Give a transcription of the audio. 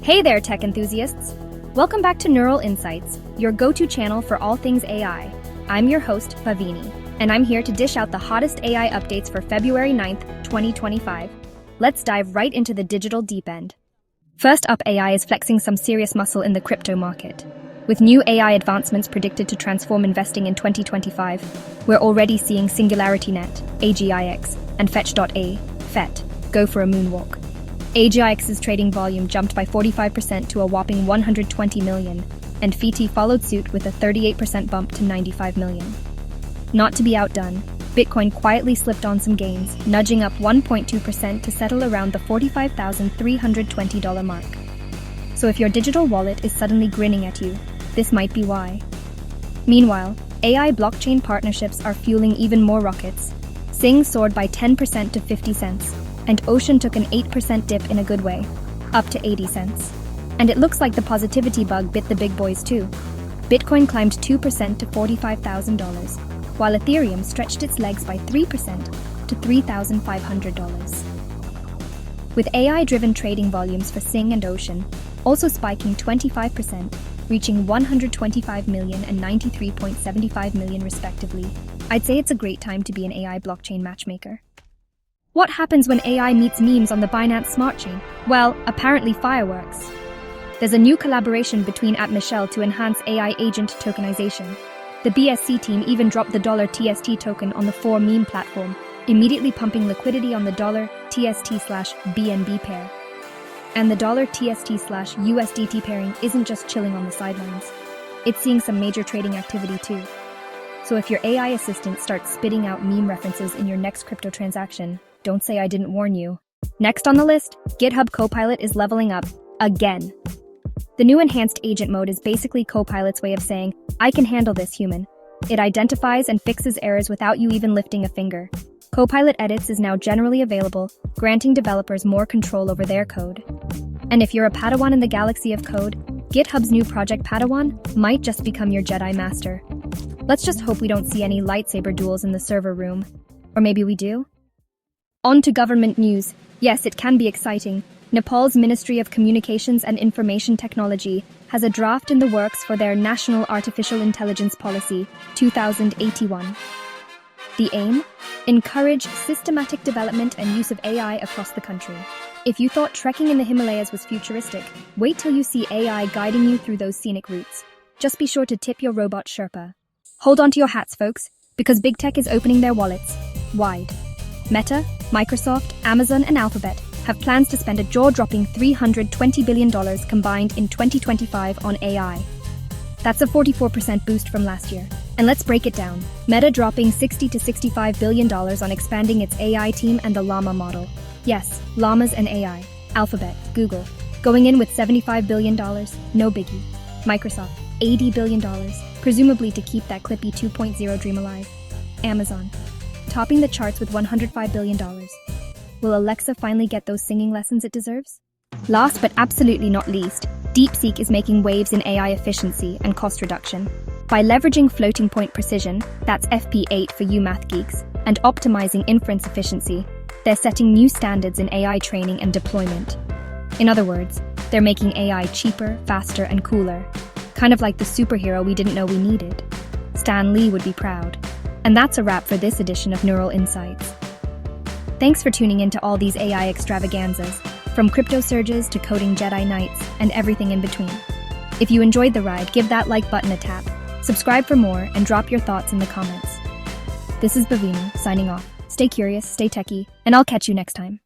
Hey there, tech enthusiasts! Welcome back to Neural Insights, your go-to channel for all things AI. I'm your host, Bhavini, and I'm here to dish out the hottest AI updates for February 9th, 2025. Let's dive right into the digital deep end. First up, AI is flexing some serious muscle in the crypto market. With new AI advancements predicted to transform investing in 2025, we're already seeing SingularityNet, AGIX, and Fetch.a, FET, go for a moonwalk. AGIX's trading volume jumped by 45% to a whopping 120 million, and FET followed suit with a 38% bump to 95 million. Not to be outdone, Bitcoin quietly slipped on some gains, nudging up 1.2% to settle around the $45,320 mark. So if your digital wallet is suddenly grinning at you, this might be why. Meanwhile, AI blockchain partnerships are fueling even more rockets. Sing soared by 10% to 50 cents, and Ocean took an 8% dip in a good way, up to 80 cents. And it looks like the positivity bug bit the big boys too. Bitcoin climbed 2% to $45,000, while Ethereum stretched its legs by 3% to $3,500. With AI-driven trading volumes for Sing and Ocean also spiking 25%, reaching 125 million and 93.75 million respectively, I'd say it's a great time to be an AI blockchain matchmaker. What happens when AI meets memes on the Binance Smart Chain? Well, apparently fireworks. There's a new collaboration between @Michelle to enhance AI agent tokenization. The BSC team even dropped the $TST token on the 4meme platform, immediately pumping liquidity on the $TST/BNB pair. And the $TST/USDT pairing isn't just chilling on the sidelines. It's seeing some major trading activity too. So if your AI assistant starts spitting out meme references in your next crypto transaction, don't say I didn't warn you. Next on the list, GitHub Copilot is leveling up, again. The new enhanced agent mode is basically Copilot's way of saying, I can handle this, human. It identifies and fixes errors without you even lifting a finger. Copilot Edits is now generally available, granting developers more control over their code. And if you're a Padawan in the galaxy of code, GitHub's new project Padawan might just become your Jedi Master. Let's just hope we don't see any lightsaber duels in the server room. Or maybe we do? On to government news. Yes, it can be exciting. Nepal's Ministry of Communications and Information Technology has a draft in the works for their National Artificial Intelligence Policy 2081. The aim? Encourage systematic development and use of AI across the country. If you thought trekking in the Himalayas was futuristic, wait till you see AI guiding you through those scenic routes. Just be sure to tip your robot Sherpa. Hold on to your hats, folks, because big tech is opening their wallets wide. Meta, Microsoft, Amazon, and Alphabet have plans to spend a jaw-dropping $320 billion combined in 2025 on AI. That's a 44% boost from last year. And let's break it down. Meta dropping $60 to $65 billion on expanding its AI team and the Llama model. Yes, llamas and AI. Alphabet, Google, going in with $75 billion, no biggie. Microsoft, $80 billion, presumably to keep that Clippy 2.0 dream alive. Amazon, topping the charts with $105 billion. Will Alexa finally get those singing lessons it deserves? Last but absolutely not least, DeepSeek is making waves in AI efficiency and cost reduction. By leveraging floating point precision, that's FP8 for you math geeks, and optimizing inference efficiency, they're setting new standards in AI training and deployment. In other words, they're making AI cheaper, faster, and cooler. Kind of like the superhero we didn't know we needed. Stan Lee would be proud. And that's a wrap for this edition of Neural Insights. Thanks for tuning in to all these AI extravaganzas, from crypto surges to coding Jedi Knights and everything in between. If you enjoyed the ride, give that like button a tap, subscribe for more, and drop your thoughts in the comments. This is Bhavini, signing off. Stay curious, stay techie, and I'll catch you next time.